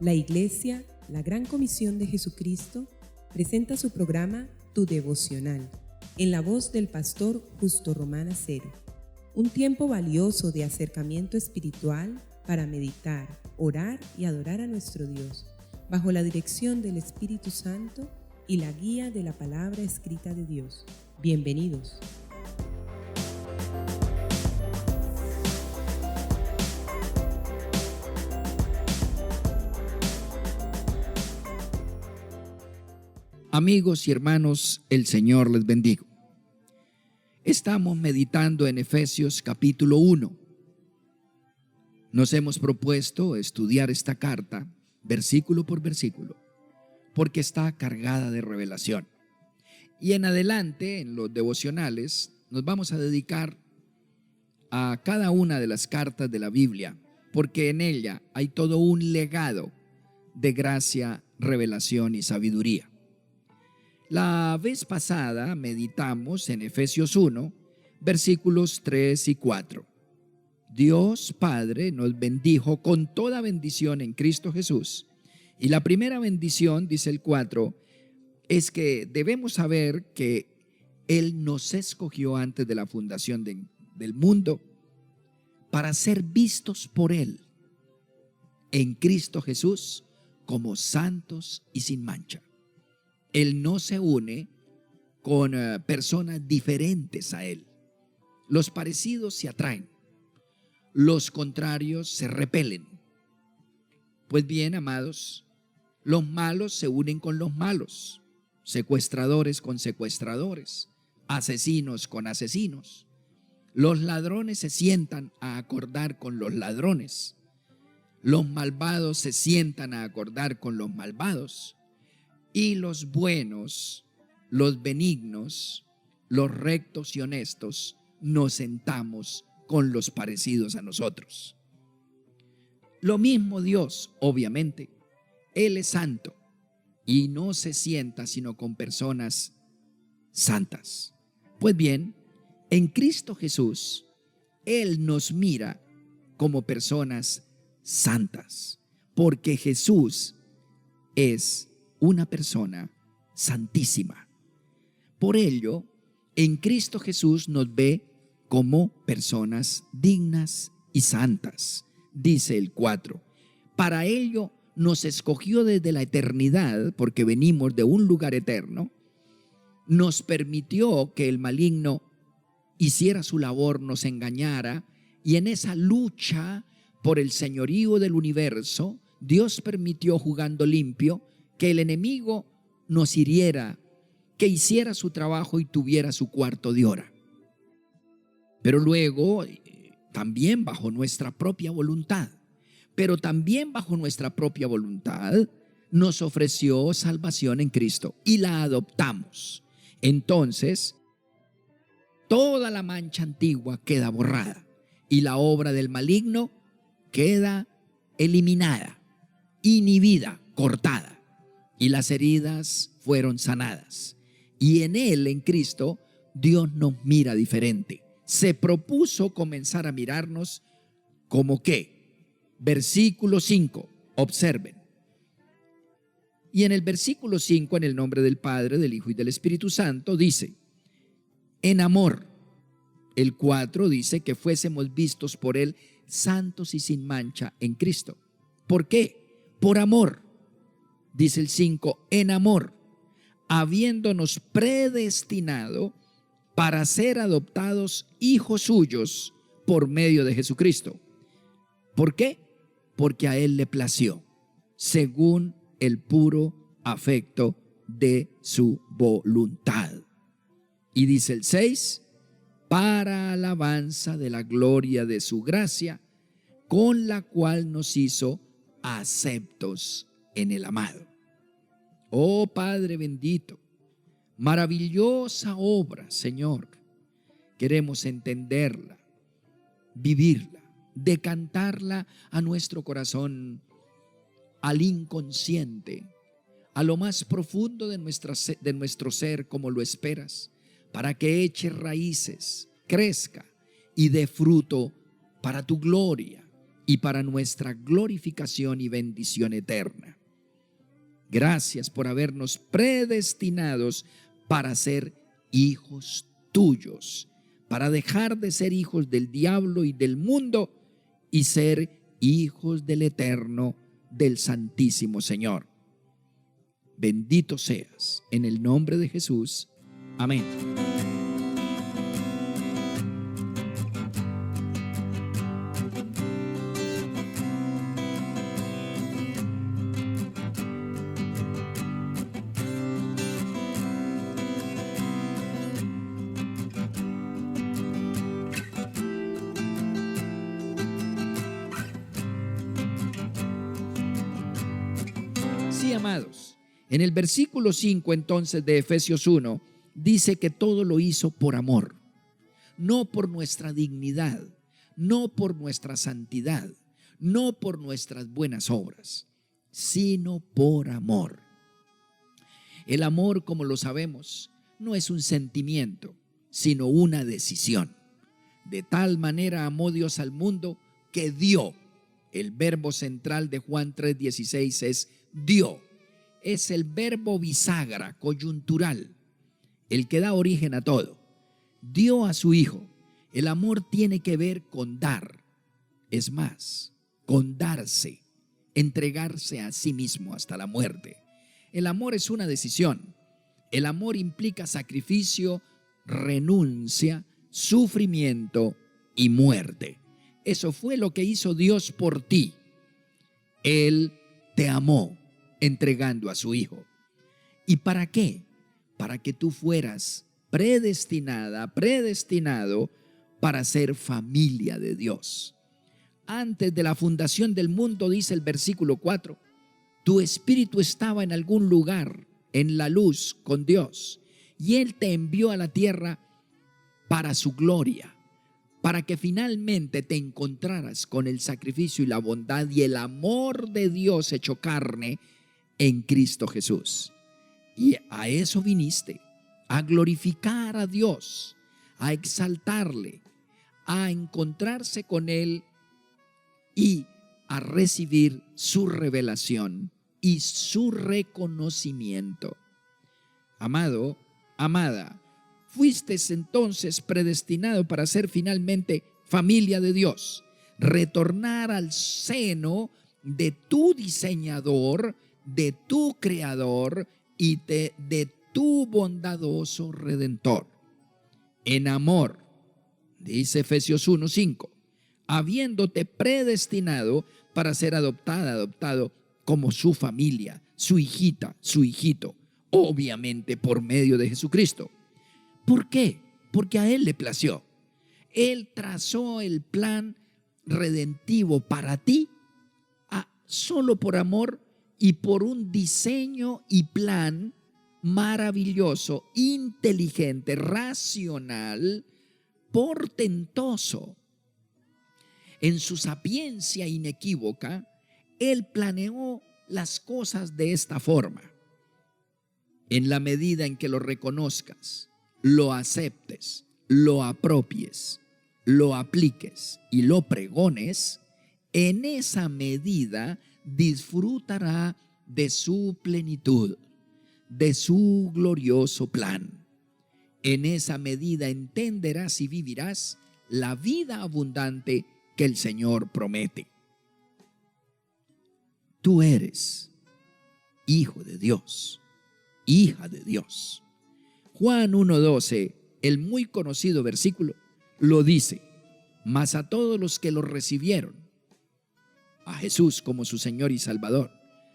La Iglesia, la Gran Comisión de Jesucristo, presenta su programa Tu Devocional, en la voz del pastor Justo Román Acero. Un tiempo valioso de acercamiento espiritual para meditar, orar y adorar a nuestro Dios, bajo la dirección del Espíritu Santo y la guía de la palabra escrita de Dios. Bienvenidos. Amigos y hermanos, el Señor les bendiga. Estamos meditando en Efesios capítulo 1. Nos hemos propuesto estudiar esta carta versículo por versículo, porque está cargada de revelación. Y en adelante, en los devocionales, nos vamos a dedicar a cada una de las cartas de la Biblia, porque en ella hay todo un legado de gracia, revelación y sabiduría. La vez pasada meditamos en Efesios 1, versículos 3 y 4. Dios Padre nos bendijo con toda bendición en Cristo Jesús. Y la primera bendición, dice el 4, es que debemos saber que Él nos escogió antes de la fundación del mundo para ser vistos por Él en Cristo Jesús como santos y sin mancha. Él no se une con personas diferentes a Él. Los parecidos se atraen, los contrarios se repelen. Pues bien, amados, los malos se unen con los malos, secuestradores con secuestradores, asesinos con asesinos. Los ladrones se sientan a acordar con los ladrones. Los malvados se sientan a acordar con los malvados. Y los buenos, los benignos, los rectos y honestos, nos sentamos con los parecidos a nosotros. Lo mismo Dios, obviamente. Él es santo y no se sienta sino con personas santas. Pues bien, en Cristo Jesús, Él nos mira como personas santas, porque Jesús es una persona santísima. Por ello, en Cristo Jesús nos ve como personas dignas y santas, dice el 4. Para ello nos escogió desde la eternidad, porque venimos de un lugar eterno. Nos permitió que el maligno hiciera su labor, nos engañara, y en esa lucha por el señorío del universo, Dios permitió, jugando limpio, que el enemigo nos hiriera, que hiciera su trabajo y tuviera su cuarto de hora. Pero luego, también bajo nuestra propia voluntad, nos ofreció salvación en Cristo y la adoptamos. Entonces, toda la mancha antigua queda borrada y la obra del maligno queda eliminada, inhibida, cortada. Y las heridas fueron sanadas. Y en Él, en Cristo, Dios nos mira diferente. Se propuso comenzar a mirarnos como ¿qué? Versículo 5, observen. Y en el versículo 5, en el nombre del Padre, del Hijo y del Espíritu Santo, dice, en amor. El 4 dice que fuésemos vistos por Él santos y sin mancha en Cristo. ¿Por qué? Por amor. Dice el 5, en amor, habiéndonos predestinado para ser adoptados hijos suyos por medio de Jesucristo. ¿Por qué? Porque a Él le plació, según el puro afecto de su voluntad. Y dice el 6, para alabanza de la gloria de su gracia, con la cual nos hizo aceptos en el amado. Oh Padre bendito, maravillosa obra, Señor. Queremos entenderla, vivirla, decantarla a nuestro corazón, al inconsciente, a lo más profundo de nuestro ser, como lo esperas, para que eche raíces, crezca y dé fruto para tu gloria y para nuestra glorificación y bendición eterna. Gracias por habernos predestinados para ser hijos tuyos, para dejar de ser hijos del diablo y del mundo y ser hijos del Eterno, del Santísimo Señor. Bendito seas, en el nombre de Jesús. Amén. Sí, amados, en el versículo 5 entonces de Efesios 1 dice que todo lo hizo por amor, no por nuestra dignidad, no por nuestra santidad, no por nuestras buenas obras, sino por amor. El amor, como lo sabemos, no es un sentimiento, sino una decisión. De tal manera amó Dios al mundo que dio. El verbo central de Juan 3:16 es dio. Es el verbo bisagra, coyuntural, el que da origen a todo. Dio a su Hijo. El amor tiene que ver con dar. Es más, con darse, entregarse a sí mismo hasta la muerte. El amor es una decisión. El amor implica sacrificio, renuncia, sufrimiento y muerte. Eso fue lo que hizo Dios por ti. Él te amó entregando a su Hijo. ¿Y para qué? Para que tú fueras predestinada, predestinado para ser familia de Dios. Antes de la fundación del mundo, dice el versículo 4, tu espíritu estaba en algún lugar, en la luz con Dios, y Él te envió a la tierra para su gloria, para que finalmente te encontraras con el sacrificio y la bondad y el amor de Dios hecho carne en Cristo Jesús. Y a eso viniste, a glorificar a Dios, a exaltarle, a encontrarse con Él y a recibir su revelación y su reconocimiento. Amado, amada, fuiste entonces predestinado para ser finalmente familia de Dios, retornar al seno de tu diseñador, de tu creador y de tu bondadoso redentor. En amor, dice Efesios 1:5, habiéndote predestinado para ser adoptado como su familia, su hijita, su hijito, obviamente por medio de Jesucristo. ¿Por qué? Porque a Él le plació. Él trazó el plan redentivo para ti solo por amor y por un diseño y plan maravilloso, inteligente, racional, portentoso. En su sapiencia inequívoca, Él planeó las cosas de esta forma. En la medida en que lo reconozcas, lo aceptes, lo apropies, lo apliques y lo pregones, en esa medida disfrutará de su plenitud, de su glorioso plan. En esa medida entenderás y vivirás la vida abundante que el Señor promete. Tú eres hijo de Dios, hija de Dios. Juan 1:12, el muy conocido versículo, lo dice: mas a todos los que lo recibieron, a Jesús como su Señor y Salvador,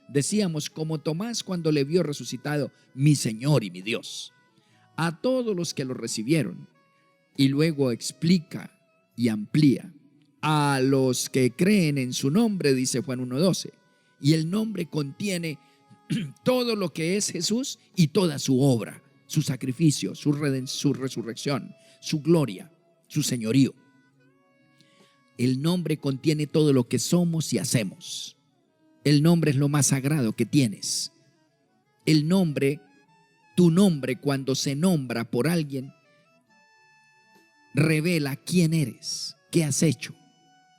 decíamos como Tomás cuando le vio resucitado, mi Señor y mi Dios. A todos los que lo recibieron, y luego explica y amplía, a los que creen en su nombre, dice Juan 1:12, y el nombre contiene todo lo que es Jesús y toda su obra, su sacrificio, su resurrección, su gloria, su señorío. El nombre contiene todo lo que somos y hacemos. El nombre es lo más sagrado que tienes. El nombre, tu nombre, cuando se nombra por alguien, revela quién eres, qué has hecho,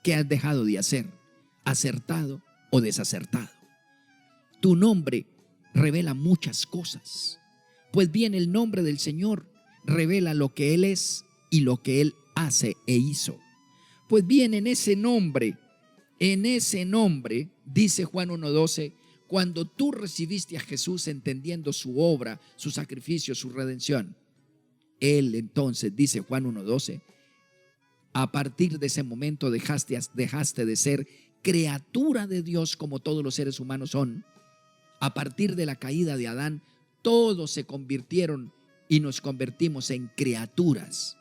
qué has dejado de hacer, acertado o desacertado. Tu nombre revela muchas cosas. Pues bien, el nombre del Señor revela lo que Él es y lo que Él hace e hizo. Pues bien, en ese nombre, dice Juan 1:12, cuando tú recibiste a Jesús entendiendo su obra, su sacrificio, su redención, Él entonces, dice Juan 1:12, a partir de ese momento dejaste de ser criatura de Dios como todos los seres humanos son. A partir de la caída de Adán, todos se convirtieron y nos convertimos en criaturas.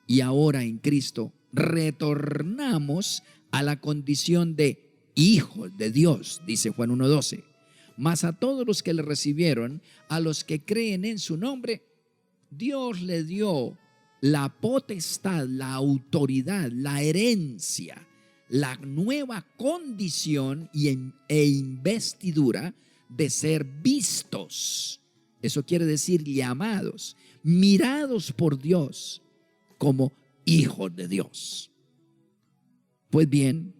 Y ahora en Cristo retornamos a la condición de hijos de Dios, dice Juan 1:12. Mas a todos los que le recibieron, a los que creen en su nombre, Dios le dio la potestad, la autoridad, la herencia, la nueva condición e investidura de ser vistos. Eso quiere decir llamados, mirados por Dios como hijos de Dios. Pues bien,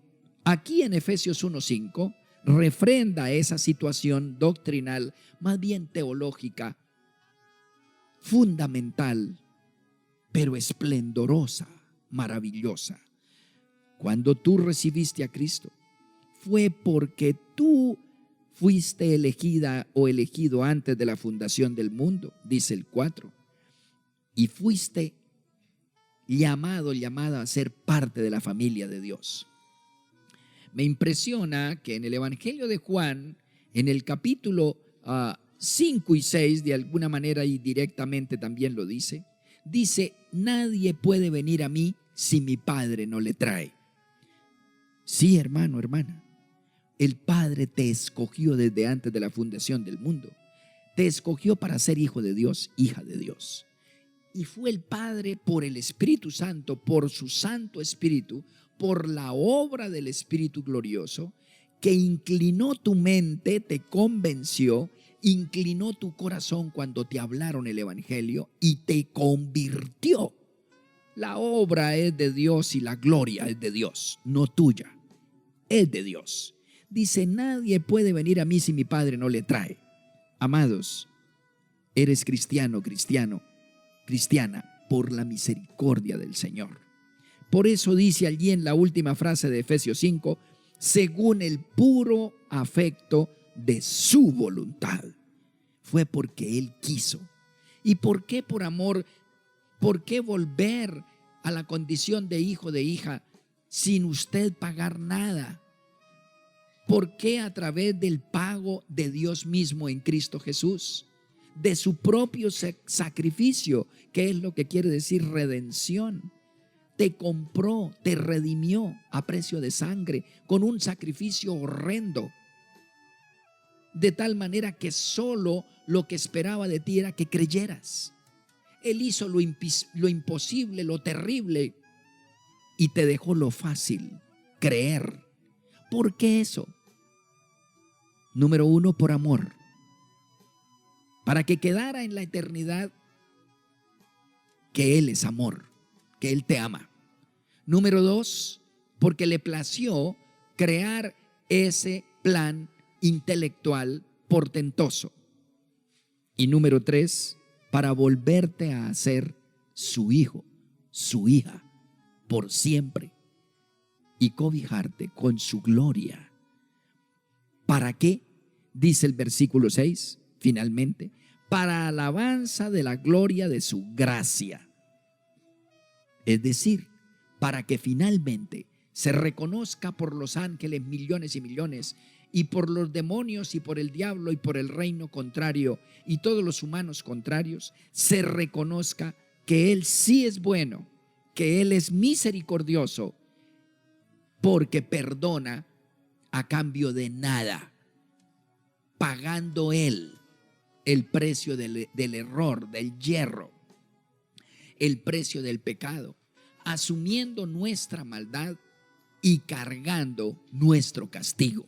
aquí en Efesios 1:5 refrenda esa situación doctrinal, más bien teológica, fundamental, pero esplendorosa, maravillosa. Cuando tú recibiste a Cristo, fue porque tú fuiste elegida o elegido antes de la fundación del mundo, dice el 4, y fuiste llamada a ser parte de la familia de Dios. Me impresiona que en el Evangelio de Juan, en el capítulo 5 y 6, de alguna manera y directamente también lo dice, nadie puede venir a mí si mi Padre no le trae. Sí, hermano, hermana, el Padre te escogió desde antes de la fundación del mundo. Te escogió para ser hijo de Dios, hija de Dios. Y fue el Padre por el Espíritu Santo, por su Santo Espíritu, por la obra del Espíritu glorioso, que inclinó tu mente, te convenció, inclinó tu corazón cuando te hablaron el Evangelio y te convirtió. La obra es de Dios y la gloria es de Dios, no tuya, es de Dios. Dice, nadie puede venir a mí si mi Padre no le trae. Amados, eres cristiano, cristiana, por la misericordia del Señor. Por eso dice allí en la última frase de Efesios 5, según el puro afecto de su voluntad. Fue porque Él quiso. ¿Y por qué por amor? ¿Por qué volver a la condición de hijo, de hija, sin usted pagar nada? ¿Por qué a través del pago de Dios mismo en Cristo Jesús? De su propio sacrificio, que es lo que quiere decir redención. Te compró, te redimió a precio de sangre, con un sacrificio horrendo. De tal manera que solo lo que esperaba de ti era que creyeras. Él hizo lo imposible, lo terrible, y te dejó lo fácil, creer. ¿Por qué eso? Número 1, por amor. Para que quedara en la eternidad que Él es amor, que Él te ama. Número 2, porque le plació crear ese plan intelectual portentoso. Y número 3, para volverte a ser su hijo, su hija, por siempre, y cobijarte con su gloria. ¿Para qué? Dice el versículo 6, finalmente, para alabanza de la gloria de su gracia. Es decir, para que finalmente se reconozca por los ángeles millones y millones, y por los demonios y por el diablo y por el reino contrario y todos los humanos contrarios, se reconozca que Él sí es bueno, que Él es misericordioso, porque perdona a cambio de nada, pagando Él el precio del error, del yerro, el precio del pecado, asumiendo nuestra maldad y cargando nuestro castigo,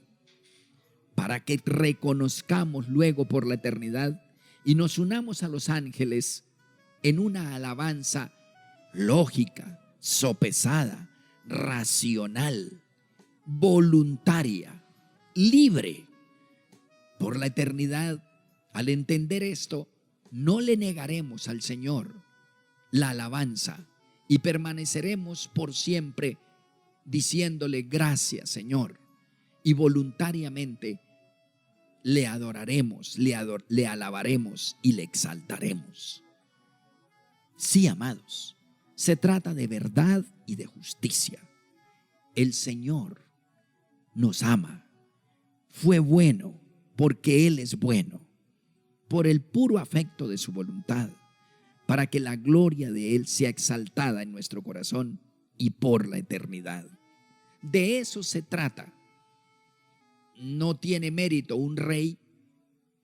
para que reconozcamos luego por la eternidad y nos unamos a los ángeles en una alabanza lógica, sopesada, racional, voluntaria, libre por la eternidad. Al entender esto, no le negaremos al Señor la alabanza y permaneceremos por siempre diciéndole gracias, Señor, y voluntariamente le adoraremos, le alabaremos y le exaltaremos. Sí, amados, se trata de verdad y de justicia. El Señor nos ama. Fue bueno porque Él es bueno, por el puro afecto de su voluntad, para que la gloria de Él sea exaltada en nuestro corazón y por la eternidad. De eso se trata. No tiene mérito un rey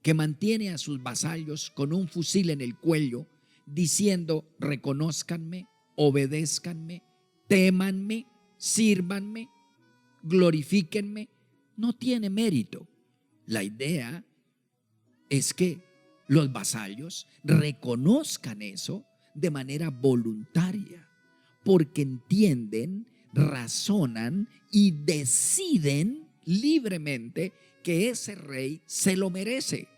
que mantiene a sus vasallos con un fusil en el cuello, diciendo: reconózcanme, obedézcanme, témanme, sírvanme, glorifíquenme. No tiene mérito. La idea es que los vasallos reconozcan eso de manera voluntaria, porque entienden, razonan y deciden libremente que ese rey se lo merece.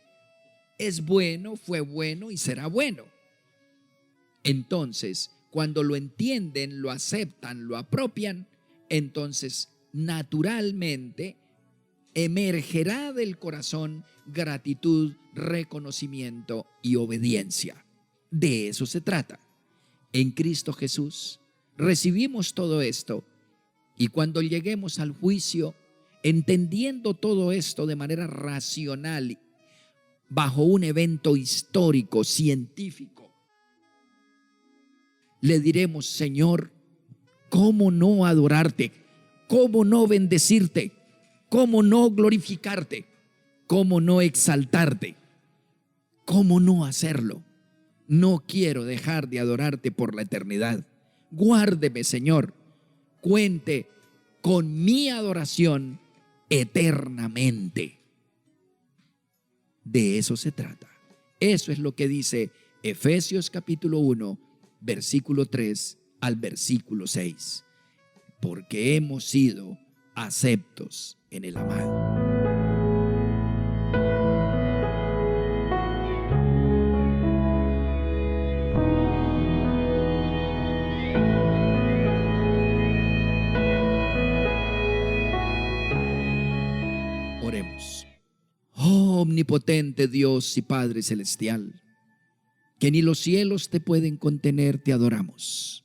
Es bueno, fue bueno y será bueno. Entonces, cuando lo entienden, lo aceptan, lo apropian, entonces naturalmente emergerá del corazón gratitud, reconocimiento y obediencia. De eso se trata. En Cristo Jesús recibimos todo esto, y cuando lleguemos al juicio, entendiendo todo esto de manera racional, bajo un evento histórico, científico, le diremos: Señor, ¿cómo no adorarte? ¿Cómo no bendecirte? ¿Cómo no glorificarte? ¿Cómo no exaltarte? ¿Cómo no hacerlo? No quiero dejar de adorarte por la eternidad. Guárdeme, Señor. Cuente con mi adoración eternamente. De eso se trata. Eso es lo que dice Efesios capítulo 1, versículo 3 al versículo 6. Porque hemos sido aceptos en el amado. Oremos. Oh omnipotente Dios y Padre celestial, que ni los cielos te pueden contener, te adoramos.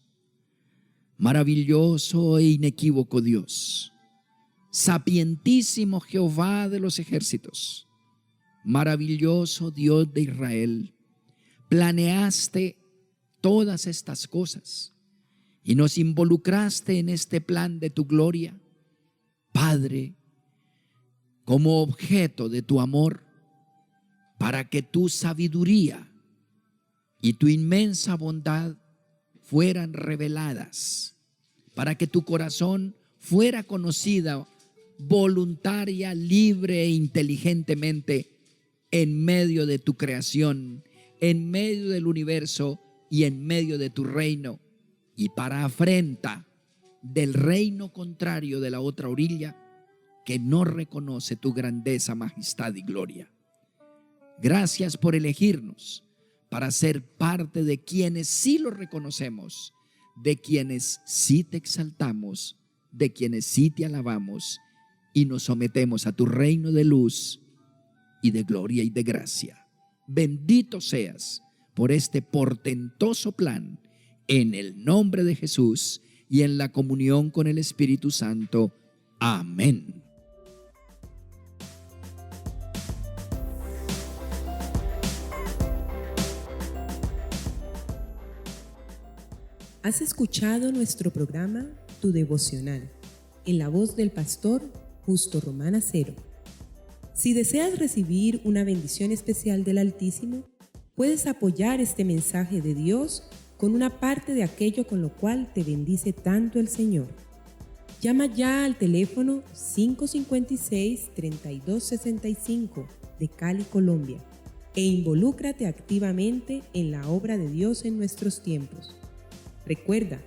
Maravilloso e inequívoco Dios, sapientísimo Jehová de los ejércitos, maravilloso Dios de Israel, planeaste todas estas cosas y nos involucraste en este plan de tu gloria, Padre, como objeto de tu amor, para que tu sabiduría y tu inmensa bondad fueran reveladas, para que tu corazón fuera conocida voluntaria, libre e inteligentemente en medio de tu creación, en medio del universo y en medio de tu reino, y para afrenta del reino contrario de la otra orilla, que no reconoce tu grandeza, majestad y gloria. Gracias por elegirnos para ser parte de quienes sí lo reconocemos, de quienes sí te exaltamos, de quienes sí te alabamos y nos sometemos a tu reino de luz y de gloria y de gracia. Bendito seas por este portentoso plan, en el nombre de Jesús y en la comunión con el Espíritu Santo. Amén. Has escuchado nuestro programa Tu Devocional, en la voz del pastor Justo Román Acero. Si deseas recibir una bendición especial del Altísimo, puedes apoyar este mensaje de Dios con una parte de aquello con lo cual te bendice tanto el Señor. Llama ya al teléfono 556-3265 de Cali, Colombia, e involúcrate activamente en la obra de Dios en nuestros tiempos. Recuerda,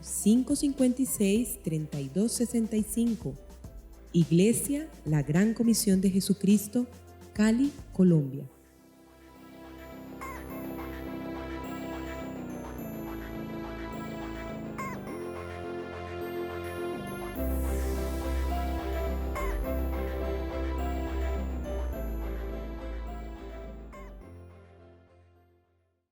556-3265 Iglesia, la Gran Comisión de Jesucristo, Cali, Colombia.